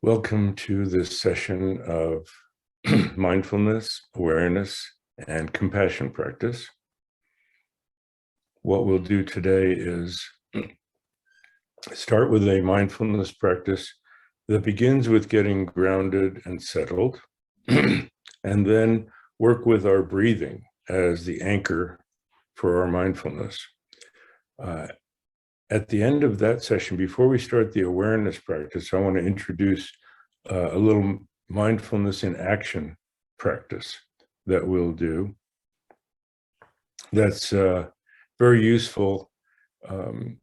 Welcome to this session of mindfulness, awareness, and compassion practice. What we'll do today is start with a mindfulness practice that begins with getting grounded and settled, and then work with our breathing as the anchor for our mindfulness. At the end of that session, before we start the awareness practice, I want to introduce a little mindfulness in action practice that we'll do. That's very useful. And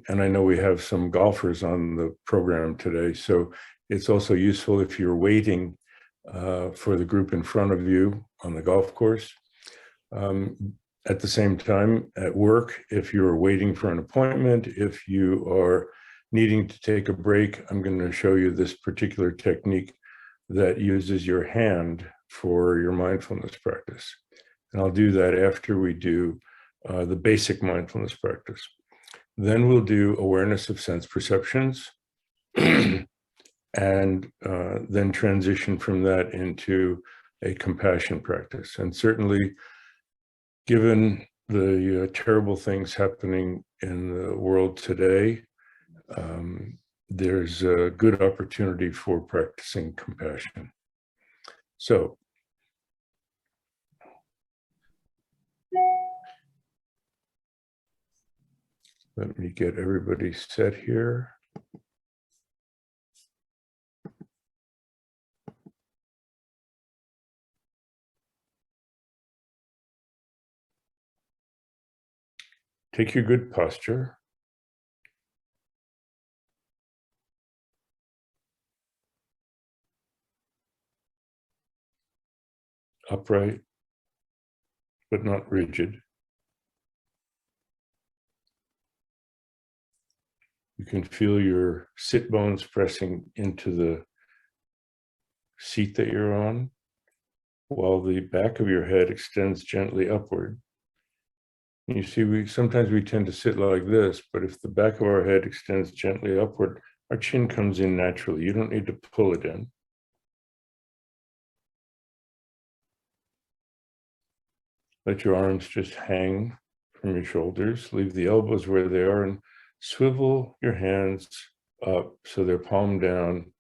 I know we have some golfers on the program today, so it's also useful if you're waiting for the group in front of you on the golf course. At the same time, at work, if you're waiting for an appointment, if you are needing to take a break, I'm going to show you this particular technique that uses your hand for your mindfulness practice. And I'll do that after we do the basic mindfulness practice. Then we'll do awareness of sense perceptions and then transition from that into a compassion practice. And certainly, given the terrible things happening in the world today, there's a good opportunity for practicing compassion. So, let me get everybody set here. Take your good posture. Upright, but not rigid. You can feel your sit bones pressing into the seat that you're on, while the back of your head extends gently upward. You see, sometimes we tend to sit like this, but if the back of our head extends gently upward, our chin comes in naturally. You don't need to pull it in. Let your arms just hang from your shoulders. Leave the elbows where they are and swivel your hands up so they're palm down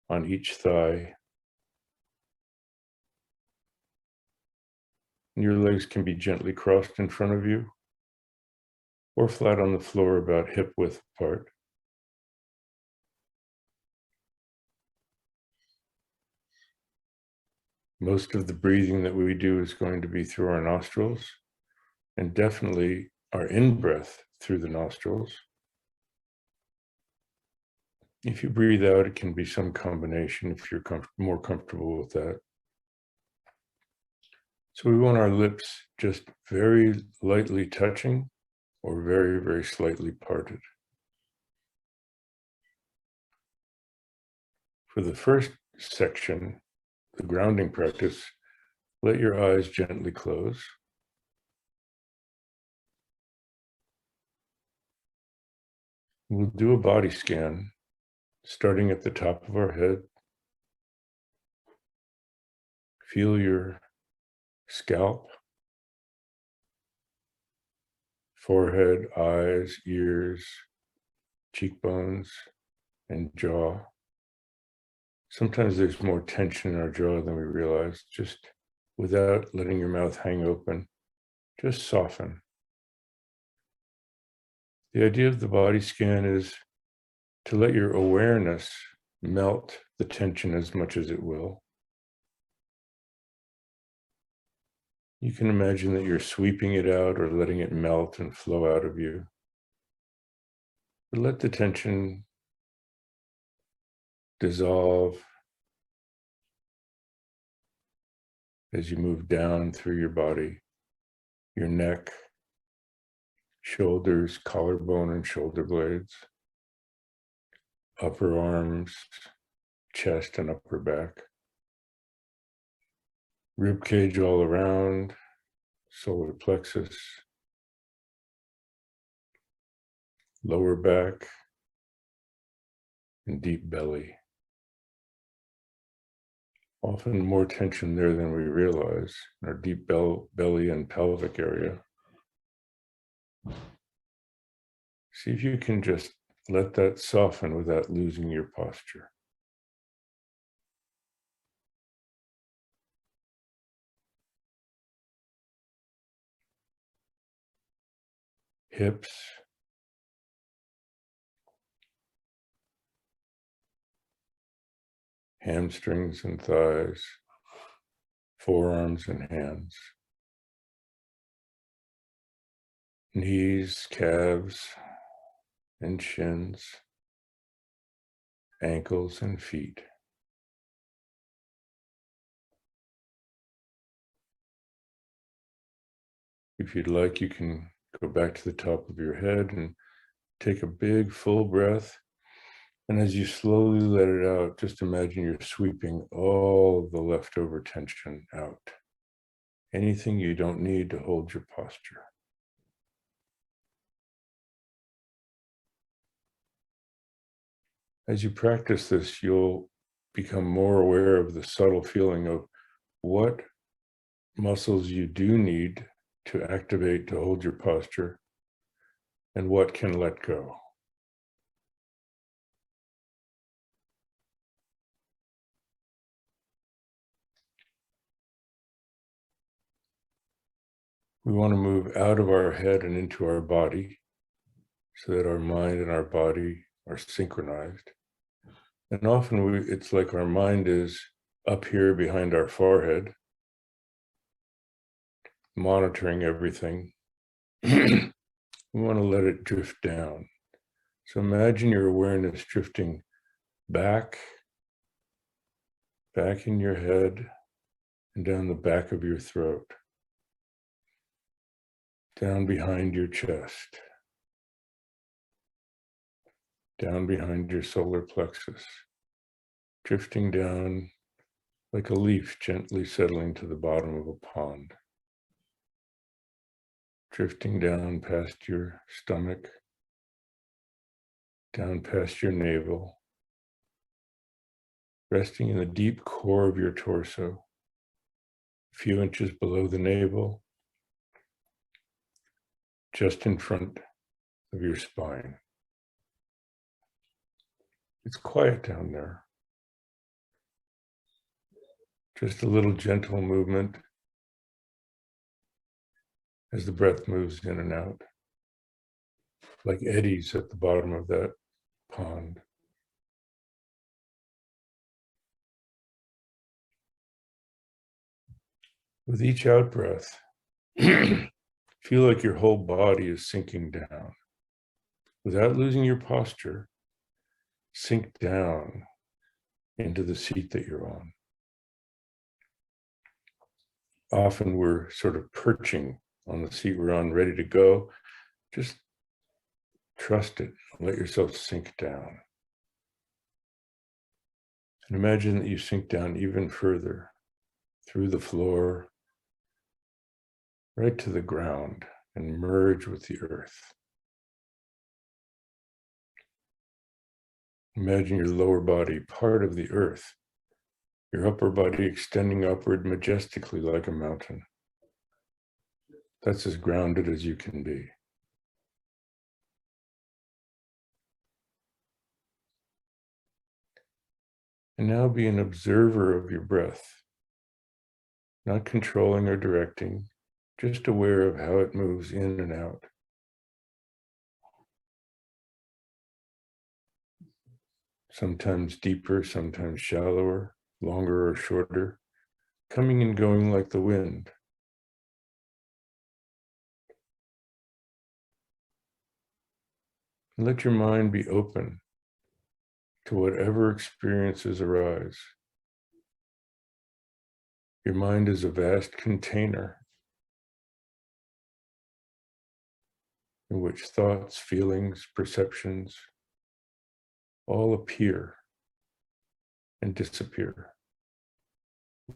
on each thigh. And your legs can be gently crossed in front of you or flat on the floor about hip width apart. Most of the breathing that we do is going to be through our nostrils, and definitely our in-breath through the nostrils. If you breathe out, it can be some combination if you're more comfortable with that. So we want our lips just very lightly touching or very, very slightly parted. For the first section, the grounding practice, let your eyes gently close. We'll do a body scan, starting at the top of our head. Feel your scalp, forehead, eyes, ears, cheekbones, and jaw. Sometimes there's more tension in our jaw than we realize. Just without letting your mouth hang open, just soften. The idea of the body scan is to let your awareness melt the tension as much as it will. You can imagine that you're sweeping it out or letting it melt and flow out of you. But let the tension dissolve as you move down through your body, your neck, shoulders, collarbone and shoulder blades, upper arms, chest and upper back, rib cage all around, solar plexus, lower back, and deep belly. Often more tension there than we realize in our deep belly and pelvic area. See if you can just let that soften without losing your posture. Hips, hamstrings and thighs, forearms and hands, knees, calves, and shins, ankles and feet. If you'd like, you can go back to the top of your head and take a big full breath. And as you slowly let it out, just imagine you're sweeping all of the leftover tension out. Anything you don't need to hold your posture. As you practice this, you'll become more aware of the subtle feeling of what muscles you do need to activate to hold your posture and what can let go. We want to move out of our head and into our body so that our mind and our body are synchronized. And often it's like our mind is up here behind our forehead, monitoring everything. We want to let it drift down. So imagine your awareness drifting back in your head and down the back of your throat, down behind your chest, down behind your solar plexus, drifting down like a leaf gently settling to the bottom of a pond, drifting down past your stomach, down past your navel, resting in the deep core of your torso, a few inches below the navel, just in front of your spine. It's quiet down there. Just a little gentle movement as the breath moves in and out, like eddies at the bottom of that pond. With each out breath, feel like your whole body is sinking down. Without losing your posture, sink down into the seat that you're on. Often we're sort of perching on the seat we're on, ready to go. Just trust it. Let yourself sink down. And imagine that you sink down even further through the floor, right to the ground, and merge with the earth. Imagine your lower body part of the earth, your upper body extending upward majestically like a mountain. That's as grounded as you can be. And now be an observer of your breath, not controlling or directing, just aware of how it moves in and out. Sometimes deeper, sometimes shallower, longer or shorter, coming and going like the wind. And let your mind be open to whatever experiences arise. Your mind is a vast container in which thoughts, feelings, perceptions all appear and disappear,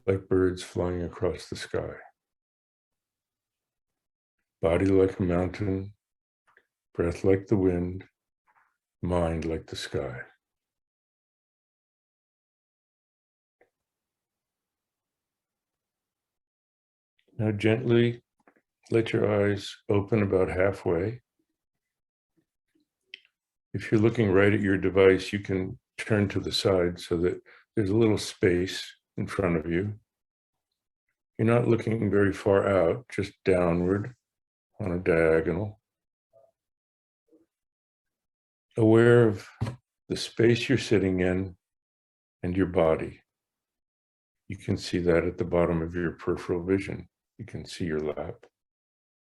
like birds flying across the sky. Body like a mountain, breath like the wind, mind like the sky. Now gently let your eyes open about halfway. If you're looking right at your device, you can turn to the side so that there's a little space in front of you. You're not looking very far out, just downward on a diagonal. Aware of the space you're sitting in and your body. You can see that at the bottom of your peripheral vision. You can see your lap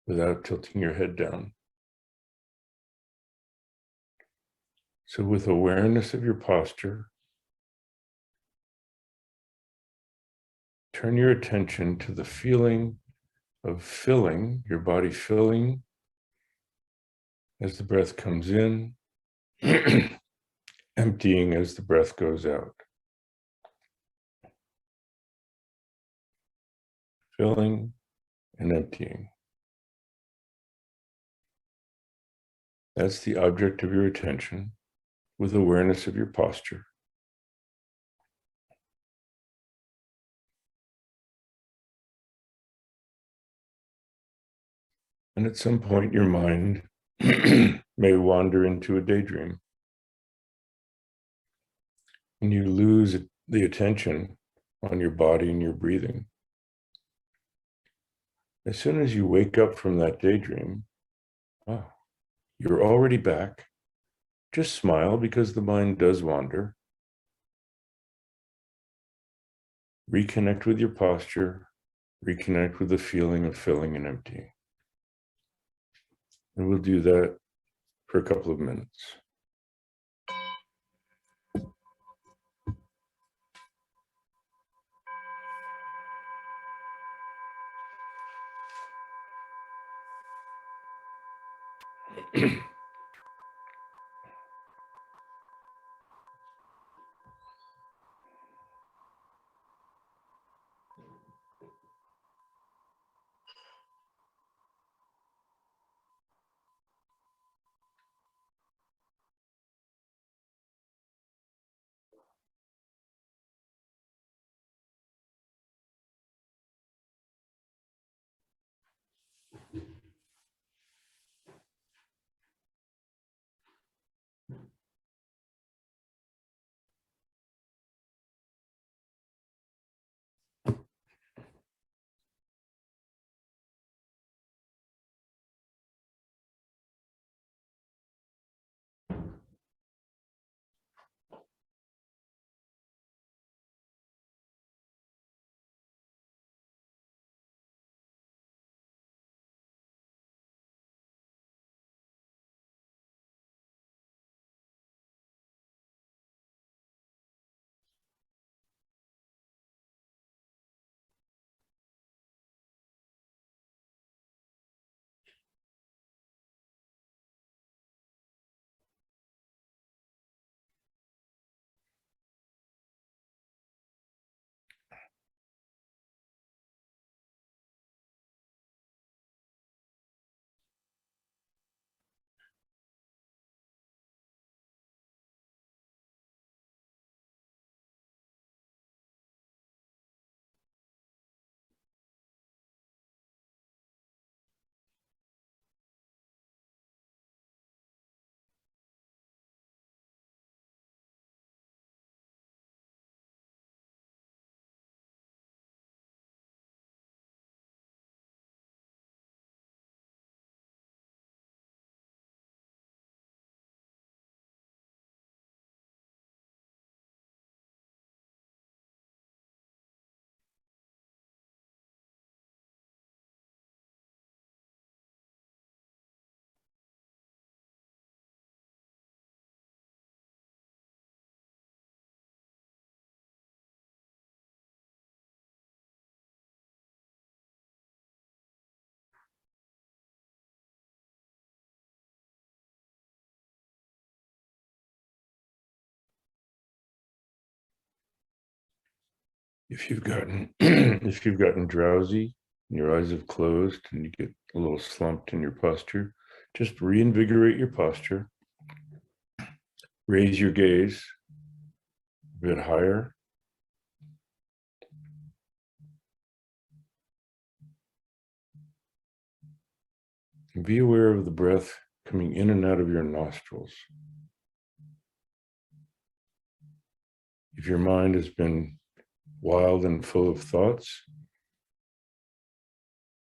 without tilting your head down. So with awareness of your posture, turn your attention to the feeling of filling, your body filling as the breath comes in, emptying as the breath goes out. Filling and emptying. That's the object of your attention with awareness of your posture. And at some point, your mind may wander into a daydream. And you lose the attention on your body and your breathing. As soon as you wake up from that daydream, you're already back. Just smile because the mind does wander. Reconnect with your posture. Reconnect with the feeling of filling and emptying. And we'll do that for a couple of minutes. If you've gotten drowsy and your eyes have closed and you get a little slumped in your posture, just reinvigorate your posture. Raise your gaze a bit higher. And be aware of the breath coming in and out of your nostrils. If your mind has been wild and full of thoughts,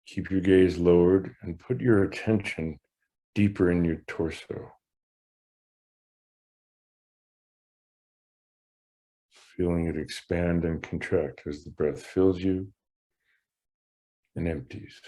keep your gaze lowered and put your attention deeper in your torso. Feeling it expand and contract as the breath fills you and empties.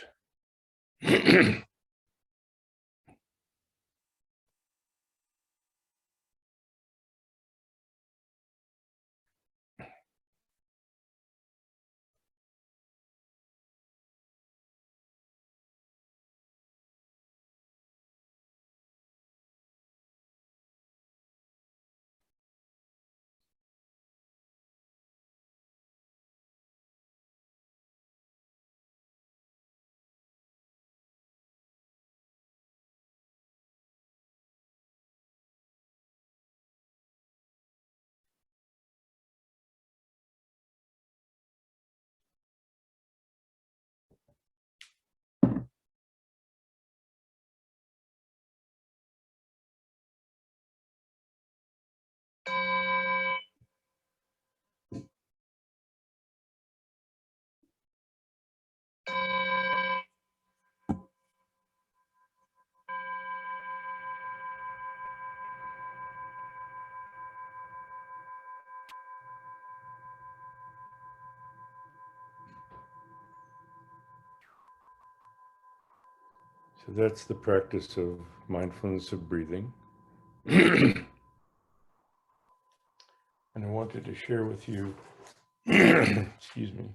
So that's the practice of mindfulness of breathing. And I wanted to share with you, excuse me,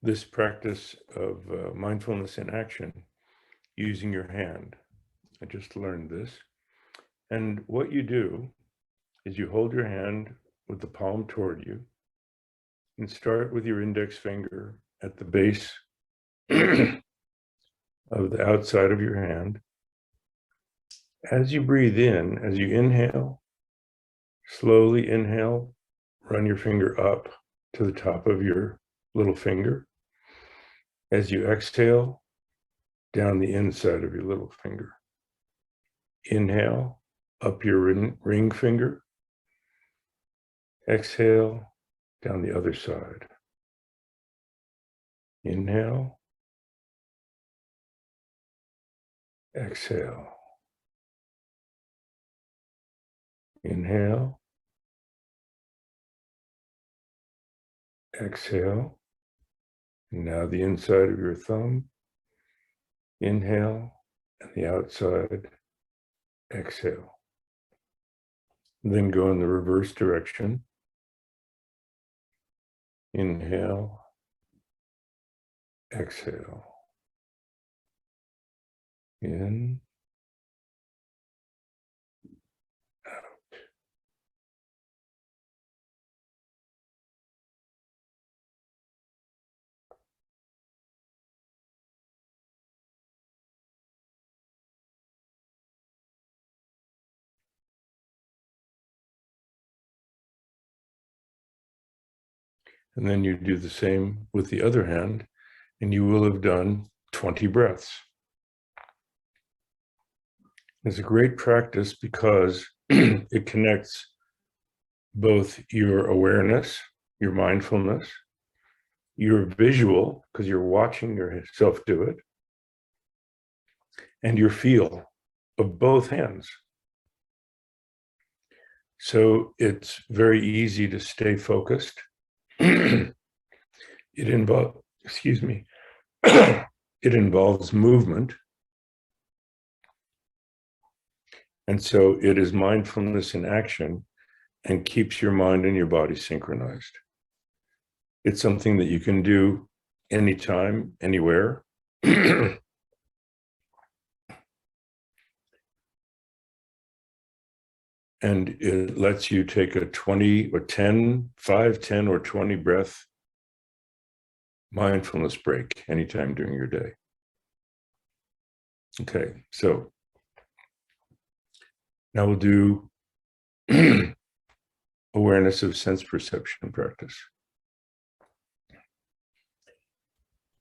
this practice of mindfulness in action using your hand. I just learned this. And what you do is you hold your hand with the palm toward you and start with your index finger at the base of the outside of your hand. As you breathe in, as you inhale, slowly inhale, run your finger up to the top of your little finger. As you exhale, down the inside of your little finger. Inhale, up your ring finger. Exhale, down the other side. Inhale. Exhale. Inhale. Exhale. And now the inside of your thumb. Inhale, and the outside. Exhale. And then go in the reverse direction. Inhale. Exhale. In. Out. And then you do the same with the other hand, and you will have done 20 breaths. It's a great practice because it connects both your awareness, your mindfulness, your visual, because you're watching yourself do it, and your feel of both hands. So it's very easy to stay focused. It involves, excuse me, it involves movement. And so it is mindfulness in action and keeps your mind and your body synchronized. It's something that you can do anytime, anywhere. And it lets you take a 20 or 10, 5, 10, or 20 breath mindfulness break anytime during your day. Okay, so now we'll do awareness of sense perception practice.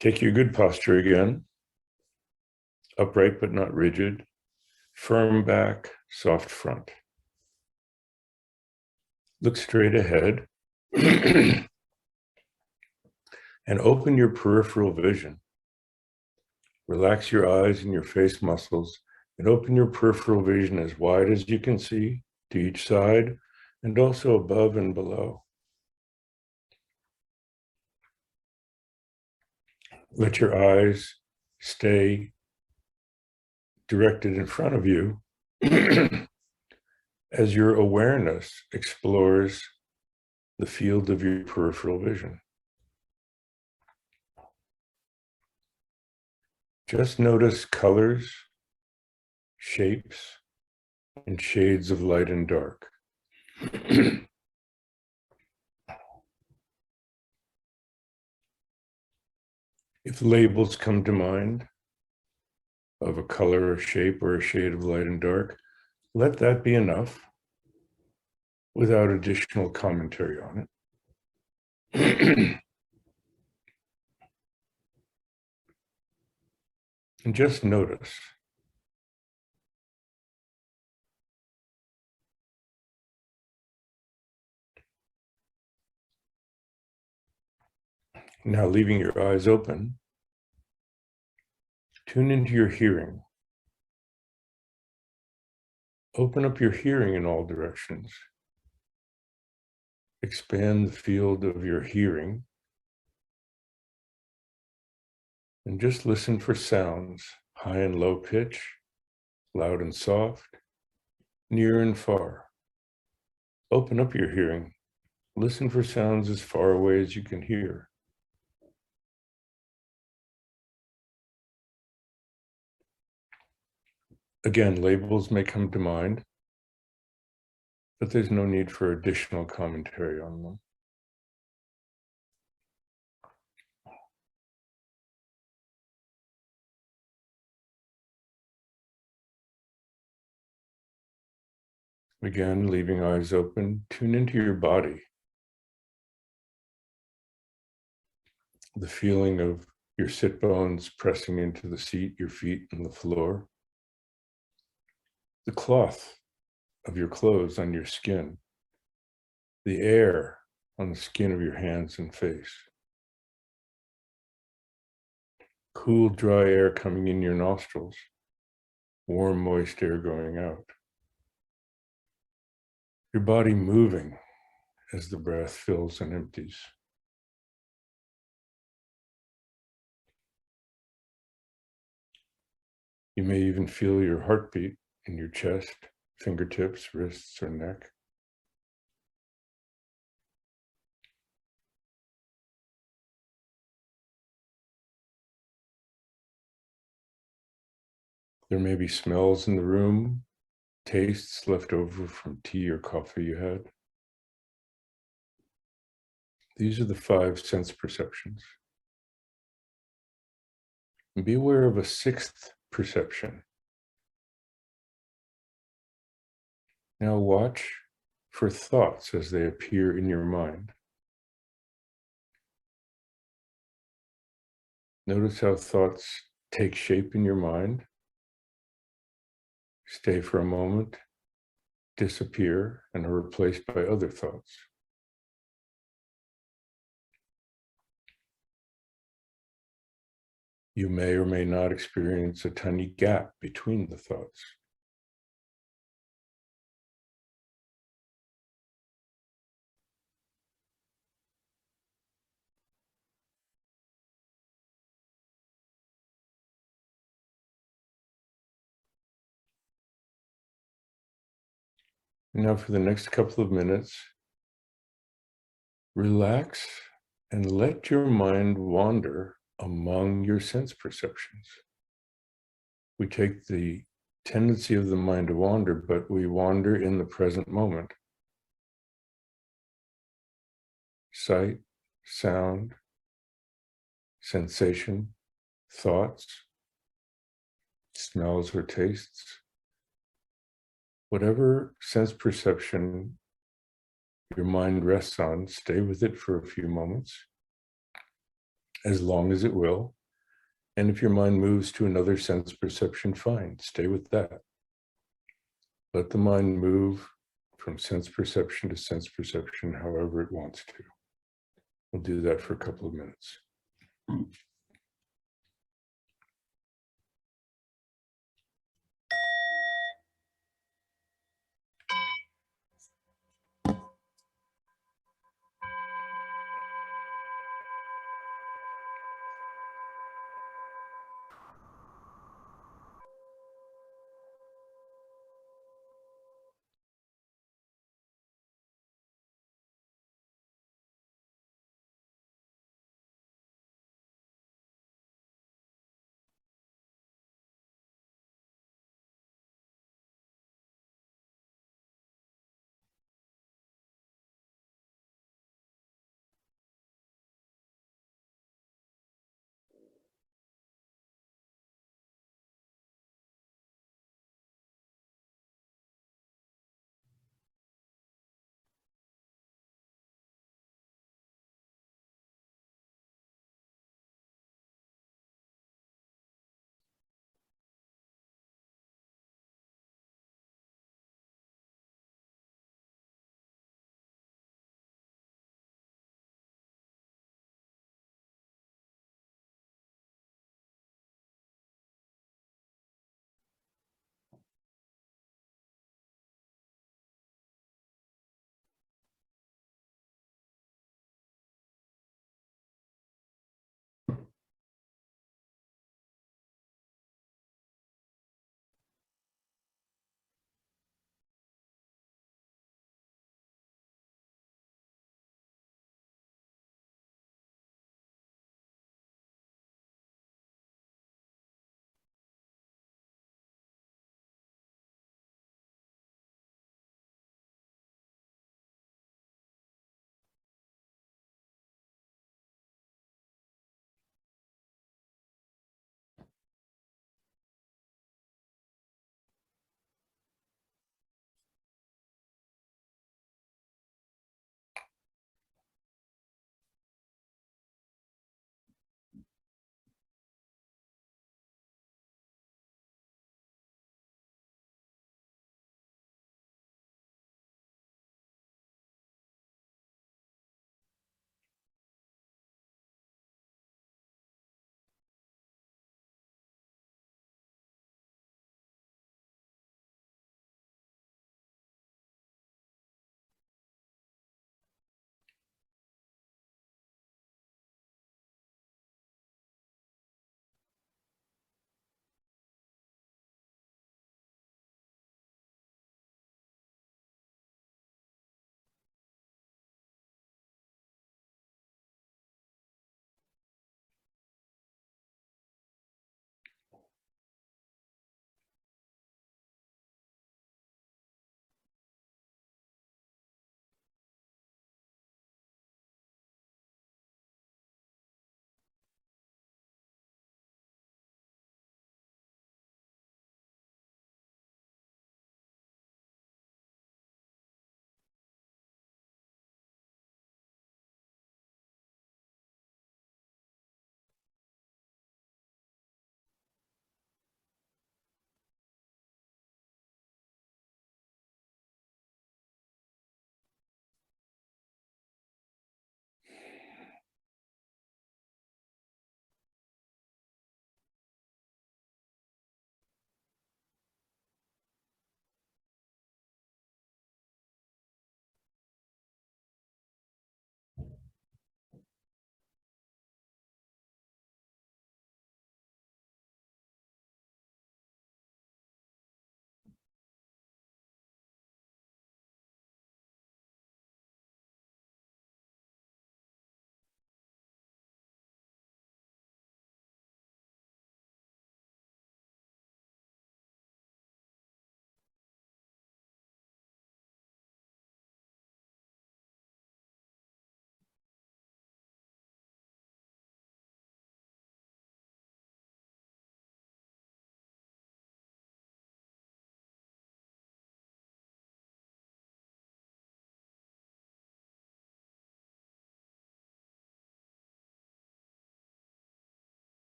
Take your good posture again, upright but not rigid, firm back, soft front. Look straight ahead and open your peripheral vision. Relax your eyes and your face muscles and open your peripheral vision as wide as you can see to each side and also above and below. Let your eyes stay directed in front of you as your awareness explores the field of your peripheral vision. Just notice colors, shapes, and shades of light and dark. If labels come to mind of a color, a shape, or a shade of light and dark, let that be enough without additional commentary on it. And just notice. Now, leaving your eyes open, tune into your hearing. Open up your hearing in all directions. Expand the field of your hearing and just listen for sounds, high and low pitch, loud and soft, near and far. Open up your hearing. Listen for sounds as far away as you can hear. Again, labels may come to mind, but there's no need for additional commentary on them. Again, leaving eyes open, tune into your body. The feeling of your sit bones pressing into the seat, your feet and the floor. The cloth of your clothes on your skin. The air on the skin of your hands and face. Cool, dry air coming in your nostrils. Warm, moist air going out. Your body moving as the breath fills and empties. You may even feel your heartbeat in your chest, fingertips, wrists, or neck. There may be smells in the room, tastes left over from tea or coffee you had. These are the 5 sense perceptions. And be aware of a 6th perception. Now watch for thoughts as they appear in your mind. Notice how thoughts take shape in your mind, stay for a moment, disappear, and are replaced by other thoughts. You may or may not experience a tiny gap between the thoughts. Now for the next couple of minutes, relax and let your mind wander among your sense perceptions. We take the tendency of the mind to wander, but we wander in the present moment. Sight, sound, sensation, thoughts, smells or tastes. Whatever sense perception your mind rests on, stay with it for a few moments. as long as it will. And if your mind moves to another sense perception, fine, stay with that. Let the mind move from sense perception to sense perception however it wants to. We'll do that for a couple of minutes.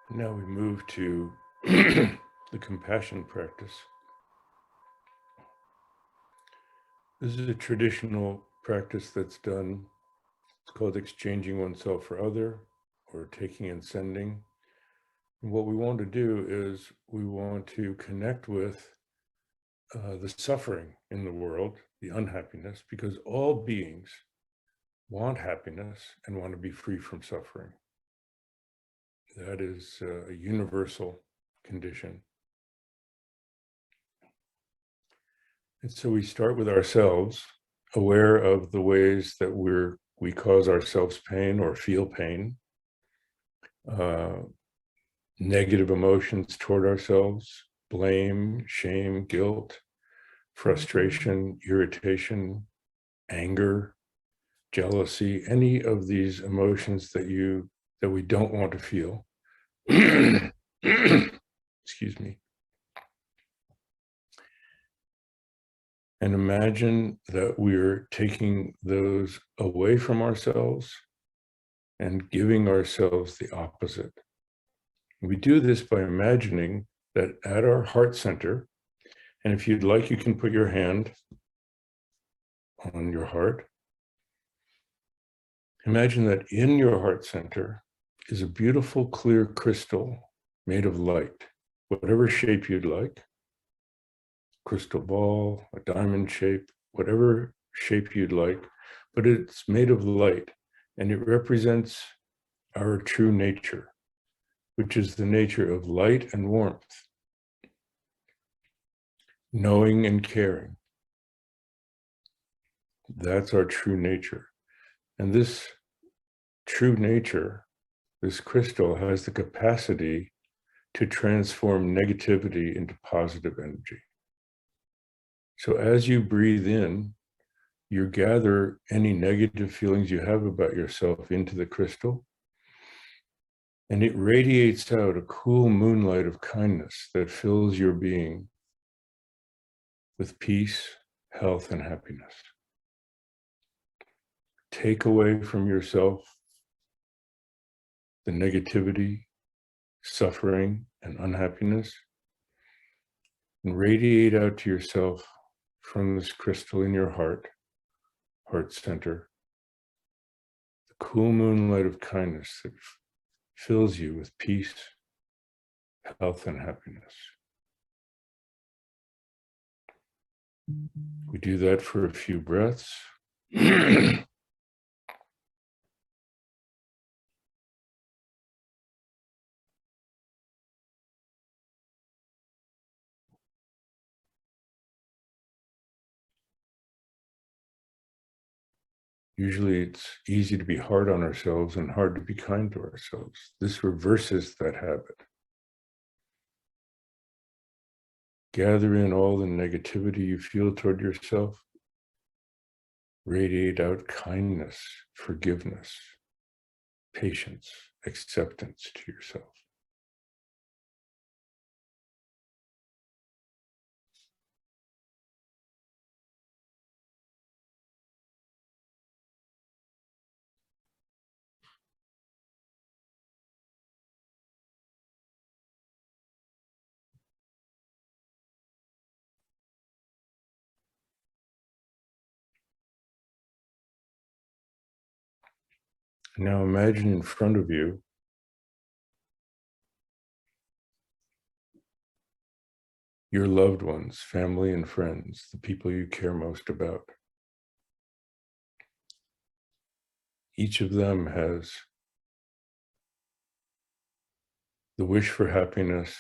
Now we move to the compassion practice. This is a traditional practice that's done. It's called exchanging oneself for other, or taking and sending. And what we want to do is we want to connect with the suffering in the world, the unhappiness, because all beings want happiness and want to be free from suffering. That is a universal condition. And so we start with ourselves, aware of the ways that we cause ourselves pain or feel pain, negative emotions toward ourselves, blame, shame, guilt, frustration, irritation, anger, jealousy, any of these emotions that we don't want to feel. Excuse me. And imagine that we're taking those away from ourselves and giving ourselves the opposite. We do this by imagining that at our heart center, and if you'd like, you can put your hand on your heart. Imagine that in your heart center is a beautiful, clear crystal made of light, whatever shape you'd like, crystal ball, a diamond shape, whatever shape you'd like, but it's made of light, and it represents our true nature, which is the nature of light and warmth, knowing and caring. That's our true nature. And this true nature, this crystal, has the capacity to transform negativity into positive energy. So as you breathe in, you gather any negative feelings you have about yourself into the crystal, and it radiates out a cool moonlight of kindness that fills your being with peace, health, and happiness. Take away from yourself the negativity, suffering, and unhappiness, and radiate out to yourself from this crystal in your heart center, the cool moonlight of kindness that fills you with peace, health, and happiness. We do that for a few breaths. Usually it's easy to be hard on ourselves and hard to be kind to ourselves. This reverses that habit. Gather in all the negativity you feel toward yourself. Radiate out kindness, forgiveness, patience, acceptance to yourself. Now imagine in front of you your loved ones, family and friends, the people you care most about. Each of them has the wish for happiness,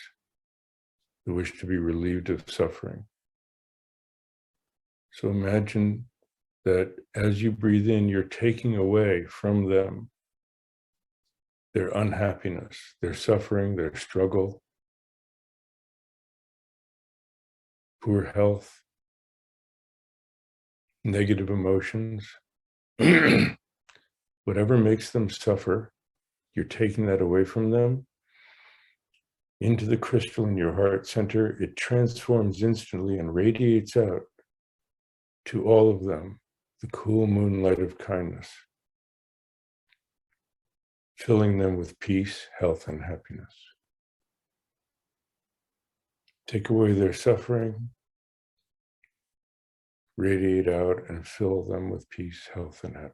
the wish to be relieved of suffering. So imagine that as you breathe in, you're taking away from them their unhappiness, their suffering, their struggle, poor health, negative emotions. Whatever makes them suffer, you're taking that away from them into the crystal in your heart center. It transforms instantly and radiates out to all of them, the cool moonlight of kindness, filling them with peace, health, and happiness. Take away their suffering, radiate out, and fill them with peace, health, and happiness.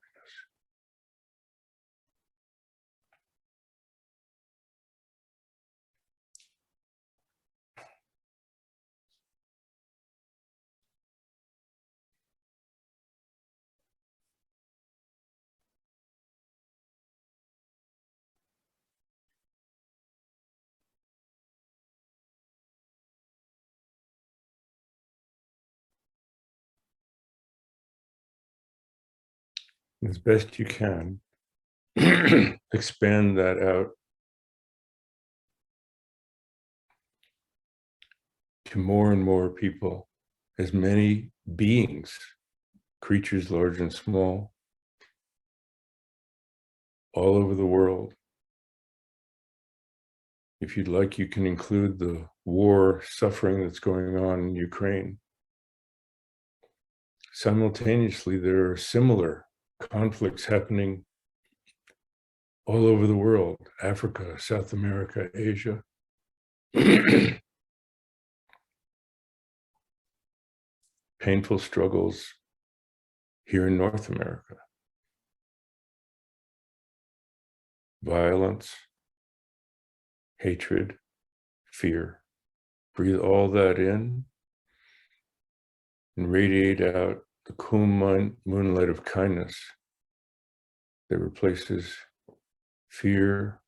As best you can, expand that out to more and more people, as many beings, creatures large and small, all over the world. If you'd like, you can include the war suffering that's going on in Ukraine. Simultaneously, there are similar conflicts happening all over the world, Africa, South America, Asia. Painful struggles here in North America. Violence, hatred, fear. Breathe all that in and radiate out the cool moonlight of kindness that replaces fear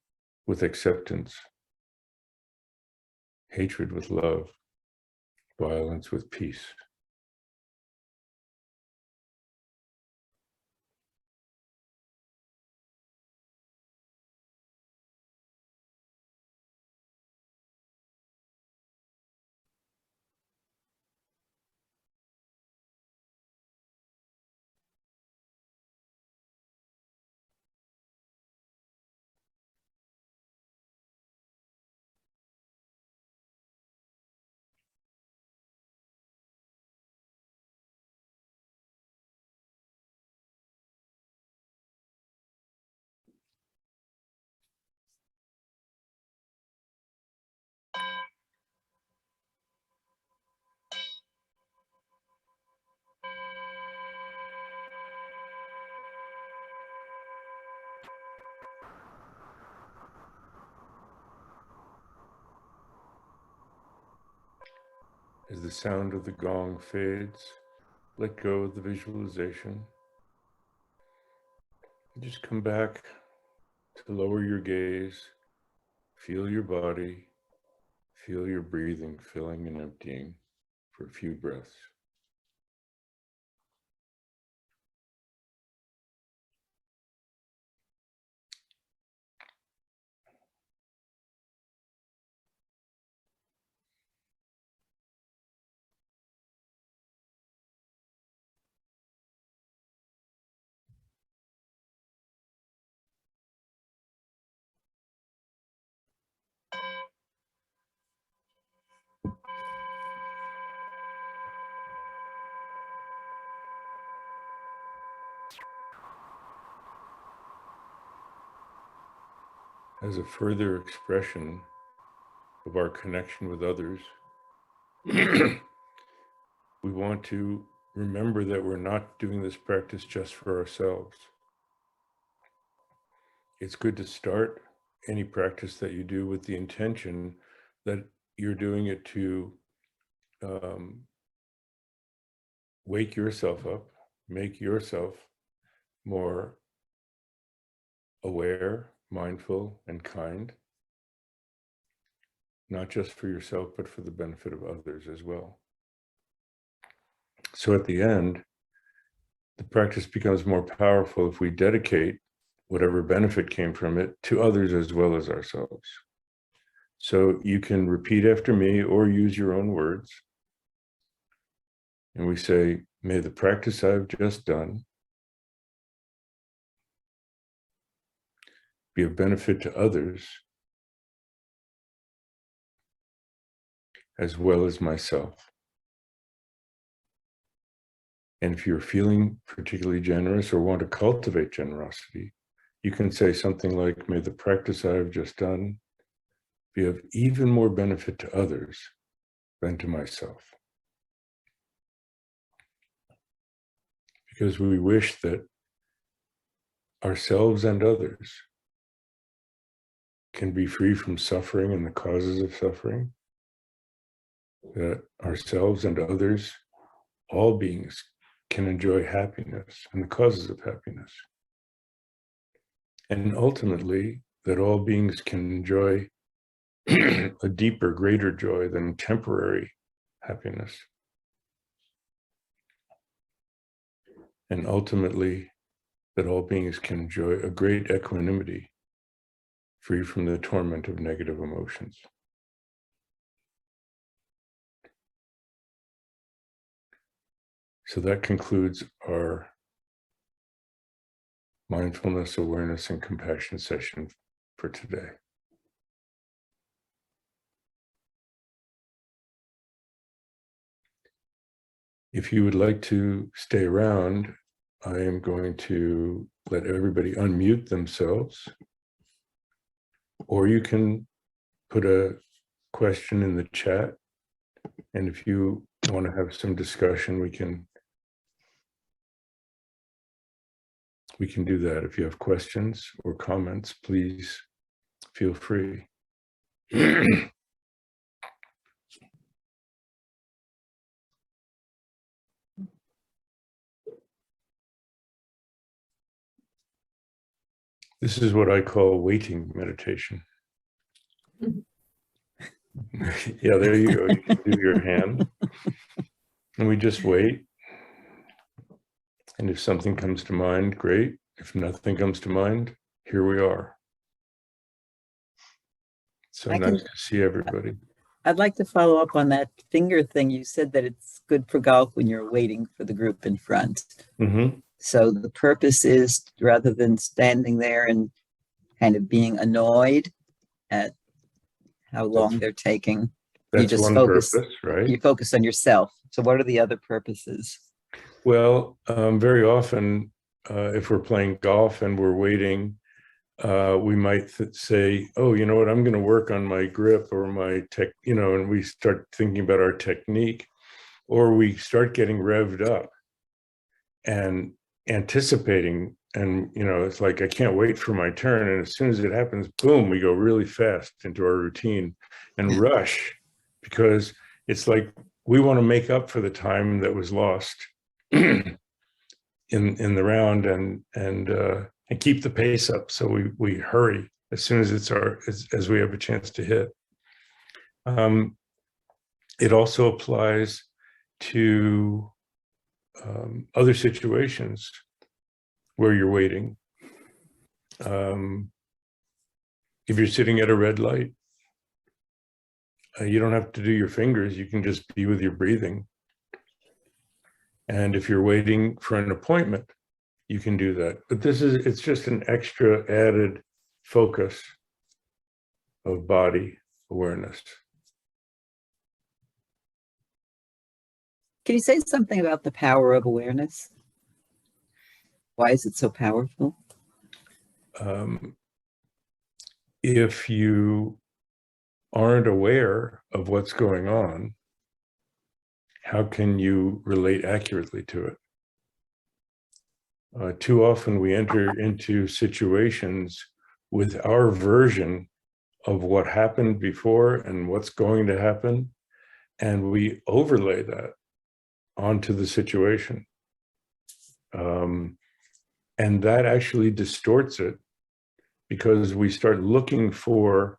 with acceptance, hatred with love, violence with peace. As the sound of the gong fades, let go of the visualization. And just come back to lower your gaze, feel your body, feel your breathing filling and emptying for a few breaths. As a further expression of our connection with others, we want to remember that we're not doing this practice just for ourselves. It's good to start any practice that you do with the intention that you're doing it to wake yourself up, make yourself more aware, mindful, and kind, not just for yourself, but for the benefit of others as well. So at the end, the practice becomes more powerful if we dedicate whatever benefit came from it to others as well as ourselves. So you can repeat after me or use your own words. And we say, may the practice I've just done be of benefit to others as well as myself. And if you're feeling particularly generous or want to cultivate generosity, you can say something like, may the practice I've just done be of even more benefit to others than to myself. Because we wish that ourselves and others can be free from suffering and the causes of suffering, that ourselves and others, all beings, can enjoy happiness and the causes of happiness. And ultimately, that all beings can enjoy a deeper, greater joy than temporary happiness. And ultimately, that all beings can enjoy a great equanimity, free from the torment of negative emotions. So that concludes our mindfulness, awareness, and compassion session for today. If you would like to stay around, I am going to let everybody unmute themselves, or you can put a question in the chat. And if you want to have some discussion, we can do that. If you have questions or comments, please feel free. This is what I call waiting meditation. Yeah, there you go. You can do your hand. And we just wait. And if something comes to mind, great. If nothing comes to mind, here we are. So nice to see everybody. I'd like to follow up on that finger thing. You said that it's good for golf when you're waiting for the group in front. Mm-hmm. So the purpose is, rather than standing there and kind of being annoyed at how long they're taking, you just focus, purpose, right? You focus on yourself. So what are the other purposes? Well, very often, if we're playing golf and we're waiting, we might say, oh, you know what, I'm going to work on my grip or my tech, and we start thinking about our technique, or we start getting revved up and anticipating. And, it's like, I can't wait for my turn. And as soon as it happens, boom, we go really fast into our routine and rush, because it's like we want to make up for the time that was lost in the round and keep the pace up. So we hurry as soon as as we have a chance to hit. It also applies to other situations where you're waiting. If you're sitting at a red light, you don't have to do your fingers. You can just be with your breathing. And if you're waiting for an appointment, you can do that. But it's just an extra added focus of body awareness. Can you say something about the power of awareness? Why is it so powerful? If you aren't aware of what's going on, how can you relate accurately to it? Too often we enter into situations with our version of what happened before and what's going to happen, and we overlay that onto the situation. And that actually distorts it, because we start looking for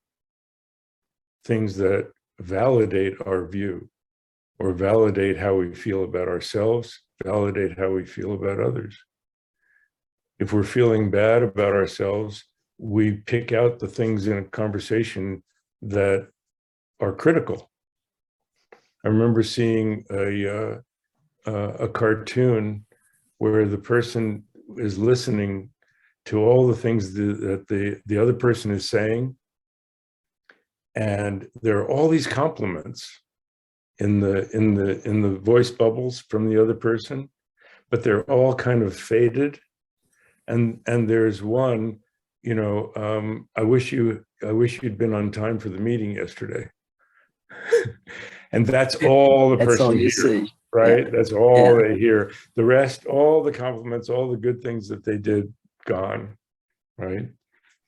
things that validate our view, or validate how we feel about ourselves, validate how we feel about others. If we're feeling bad about ourselves, we pick out the things in a conversation that are critical. I remember seeing a cartoon where the person is listening to all the things that the other person is saying, and there are all these compliments in the voice bubbles from the other person, but they're all kind of faded. And there's one, I wish you'd been on time for the meeting yesterday. And that's all the That's all person you hears, see. right? Yeah. That's all Yeah. they hear. The rest, all the compliments, all the good things that they did, gone, right?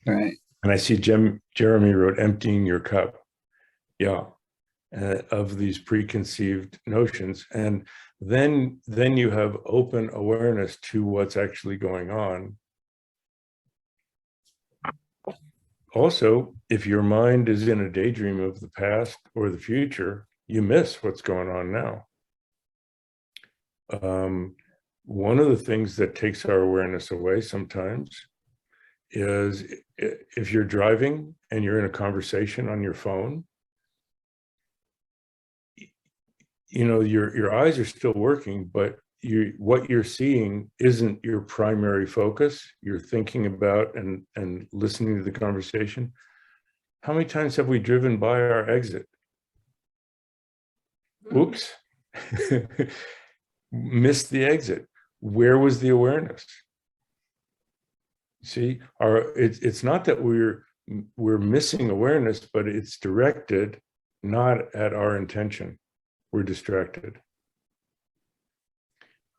Right. And I see Jeremy wrote emptying your cup. Yeah. Of these preconceived notions. And then you have open awareness to what's actually going on. Also, if your mind is in a daydream of the past or the future, you miss what's going on now. One of the things that takes our awareness away sometimes is if you're driving and you're in a conversation on your phone, you know, your eyes are still working, but what you're seeing isn't your primary focus. You're thinking about and listening to the conversation. How many times have we driven by our exit? Oops. Missed the exit. Where was the awareness? See, it's not that we're missing awareness, but it's directed not at our intention. We're distracted.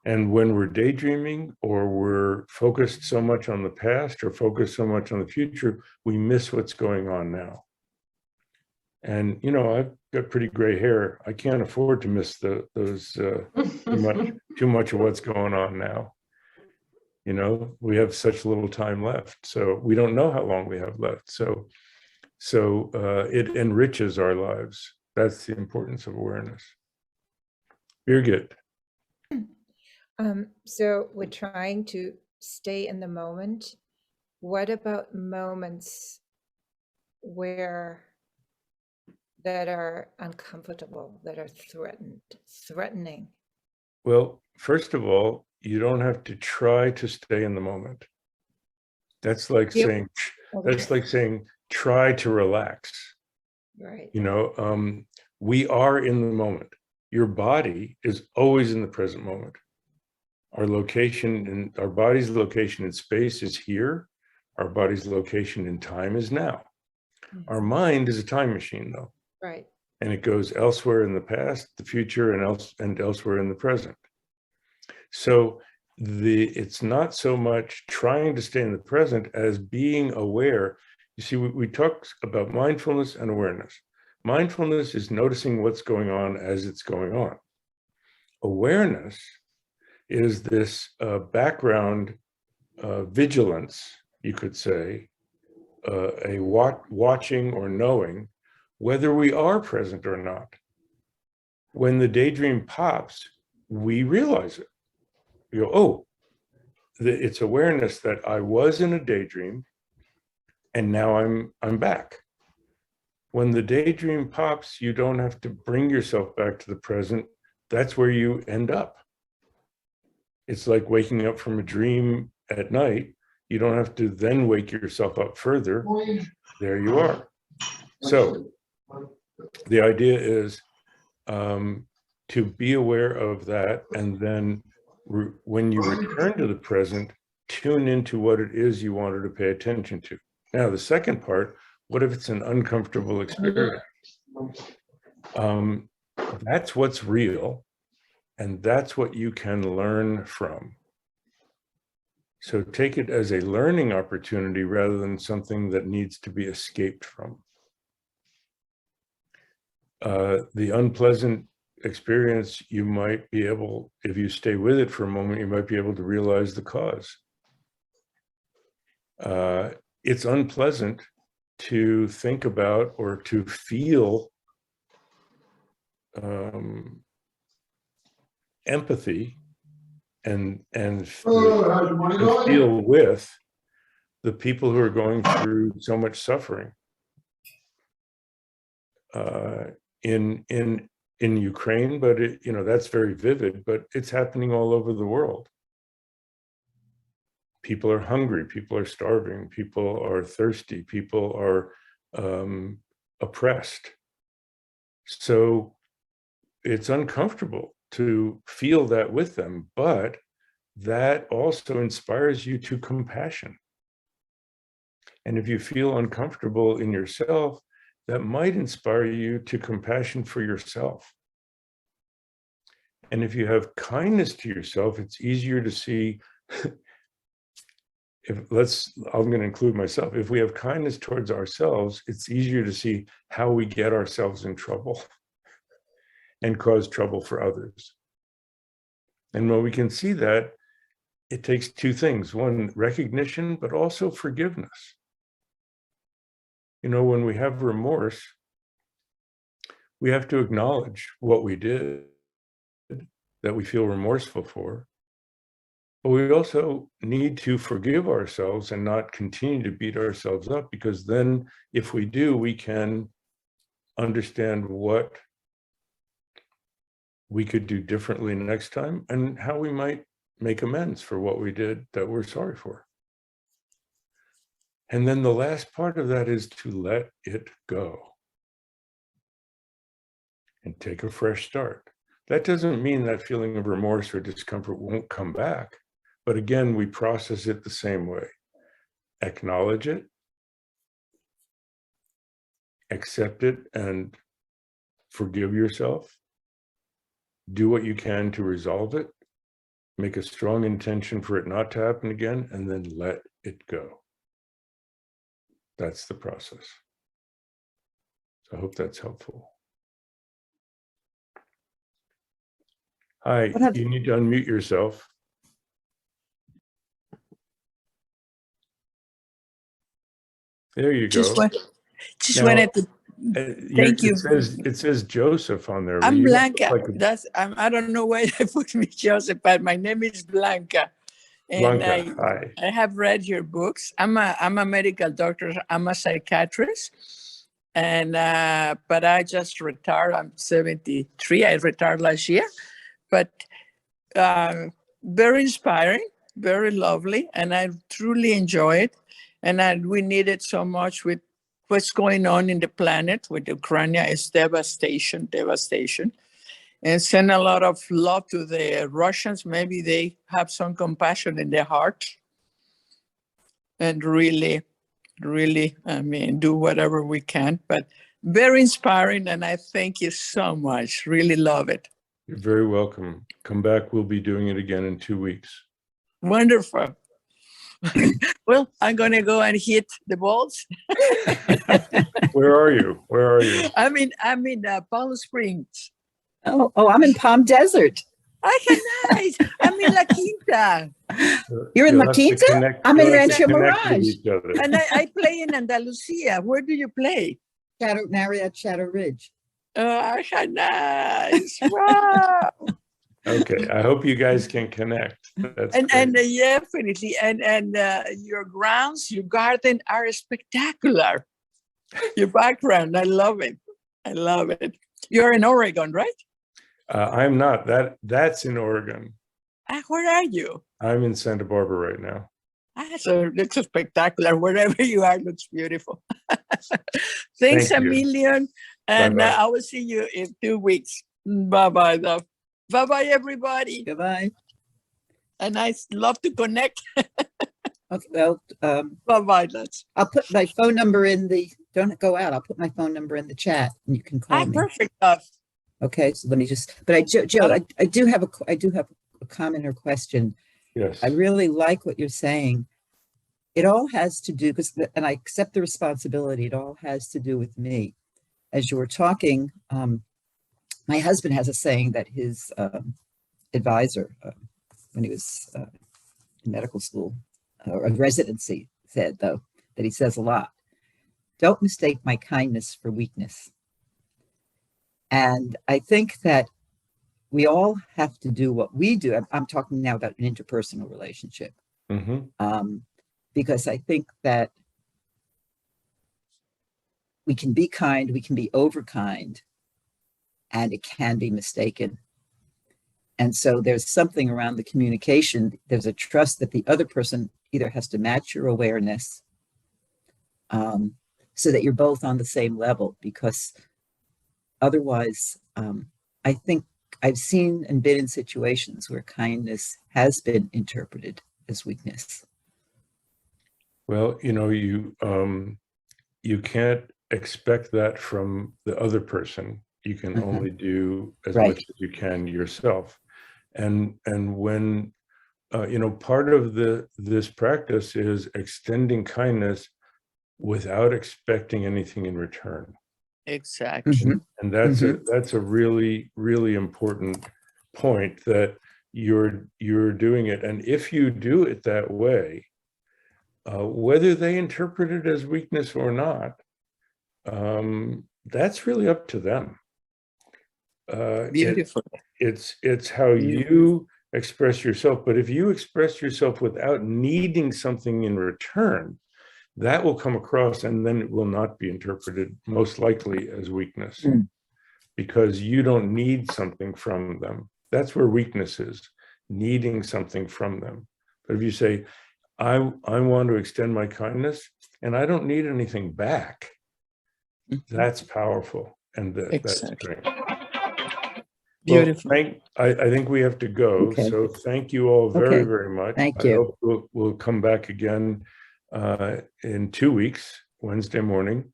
And when we're daydreaming or we're focused so much on the past or focused so much on the future, we miss what's going on now. And, you know, I've got pretty gray hair. I can't afford to miss those too much of what's going on now. You know, we have such little time left. So we don't know how long we have left. So it enriches our lives. That's the importance of awareness. Birgit. So we're trying to stay in the moment. What about moments that are uncomfortable, that are threatening? Well, first of all, you don't have to try to stay in the moment. That's like saying, try to relax. Right. You know, we are in the moment. Your body is always in the present moment. Our location and our body's location in space is here. Our body's location in time is now. Our mind is a time machine, though. Right. And it goes elsewhere in the past, the future, and elsewhere in the present. So it's not so much trying to stay in the present as being aware. You see, we talked about mindfulness and awareness. Mindfulness is noticing what's going on as it's going on. Awareness is this background vigilance, you could say, a watching or knowing whether we are present or not. When the daydream pops, we realize it. We go, oh, it's awareness that I was in a daydream and now I'm back. When the daydream pops, you don't have to bring yourself back to the present. That's where you end up. It's like waking up from a dream at night. You don't have to then wake yourself up further. There you are. So the idea is to be aware of that, and then when you return to the present, tune into what it is you wanted to pay attention to. Now, the second part, what if it's an uncomfortable experience? That's what's real, and that's what you can learn from. So take it as a learning opportunity rather than something that needs to be escaped from. The unpleasant experience, you might be able, if you stay with it for a moment, you might be able to realize the cause. It's unpleasant to think about or to feel empathy and feel with the people who are going through so much suffering in Ukraine, but you know, that's very vivid, but it's happening all over the world. People are hungry, people are starving, people are thirsty, people are oppressed. So it's uncomfortable to feel that with them, but that also inspires you to compassion. And if you feel uncomfortable in yourself, that might inspire you to compassion for yourself. And if you have kindness to yourself, it's easier to see, I'm going to include myself. If we have kindness towards ourselves, it's easier to see how we get ourselves in trouble and cause trouble for others. And when we can see that, it takes two things. One, recognition, but also forgiveness. You know, when we have remorse, we have to acknowledge what we did that we feel remorseful for. But we also need to forgive ourselves and not continue to beat ourselves up, because then if we do, we can understand what we could do differently next time and how we might make amends for what we did that we're sorry for. And then the last part of that is to let it go and take a fresh start. That doesn't mean that feeling of remorse or discomfort won't come back. But again, we process it the same way. Acknowledge it, accept it, and forgive yourself. Do what you can to resolve it. Make a strong intention for it not to happen again, and then let it go. That's the process. So I hope that's helpful. Hi, you need to unmute yourself. There you go. Just wanted to thank you. It says Joseph on there. I'm Blanca. I don't know why they put me Joseph, but my name is Blanca. And Blanca, hi. I have read your books. I'm a medical doctor. I'm a psychiatrist, and but I just retired. I'm 73. I retired last year, but very inspiring, very lovely, and I truly enjoy it. And we need it so much with what's going on in the planet with Ukraine. Is devastation. And send a lot of love to the Russians. Maybe they have some compassion in their heart and really, do whatever we can. But very inspiring, and I thank you so much. Really love it. You're very welcome. Come back. We'll be doing it again in 2 weeks. Wonderful. Well, I'm going to go and hit the balls. Where are you? I'm in Palm Springs. Oh, I'm in Palm Desert. Nice. I'm in La Quinta. You're in La Quinta? I'm in Rancho Mirage. And I play in Andalusia. Where do you play? Marriott Shadow Ridge. Oh, nice. Wow. Okay, I hope you guys can connect. That's and definitely. And your grounds, your garden are spectacular. Your background, I love it. You're in Oregon, right? I'm not. That's in Oregon. Where are you? I'm in Santa Barbara right now. So it looks spectacular. Wherever you are, looks beautiful. Thanks a million. And I will see you in 2 weeks. Bye-bye, love. Bye-bye, everybody. Goodbye. And I love to connect. Okay, well, bye-bye, let's. I'll put my phone number don't go out. I'll put my phone number in the chat and you can call me. Perfect, love. Okay, so let me Joe, I do have a comment or question. Yes. I really like what you're saying. It all has to do, and I accept the responsibility, it all has to do with me. As you were talking, my husband has a saying that his advisor, when he was in medical school or residency, said, though, that he says a lot. Don't mistake my kindness for weakness. And I think that we all have to do what we do. I'm talking now about an interpersonal relationship. Mm-hmm. Because I think that we can be kind, we can be overkind, and it can be mistaken. And so there's something around the communication. There's a trust that the other person either has to match your awareness so that you're both on the same level, because otherwise, I think I've seen and been in situations where kindness has been interpreted as weakness. Well, you can't expect that from the other person. You can only do as Right. much as you can yourself. And when part of this practice is extending kindness without expecting anything in return. Exactly. Mhm. And that's a really, really important point, that you're doing it. And if you do it that way, whether they interpret it as weakness or not, that's really up to them. Beautiful. It's how you express yourself. But if you express yourself without needing something in return, that will come across, and then it will not be interpreted most likely as weakness, because you don't need something from them. That's where weakness is, needing something from them. But if you say, I want to extend my kindness and I don't need anything back, that's powerful, and that's Exactly. great. Beautiful. Well, I think we have to go. Okay. So thank you all very, Okay. very much. Thank I you. hope we'll come back again in 2 weeks, Wednesday morning.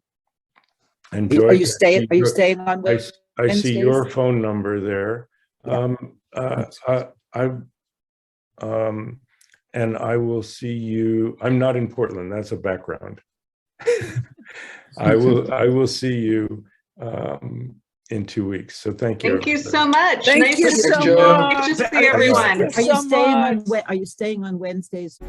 And Are Joyce, you staying? Are you staying on I Wednesdays? see your phone number there. Yeah. And I will see you. I'm not in Portland. That's a background. I will see you in 2 weeks. So thank you. Thank you so much. Thank Nice you to so see you. much. Good to see everyone. Are you staying on Wednesdays?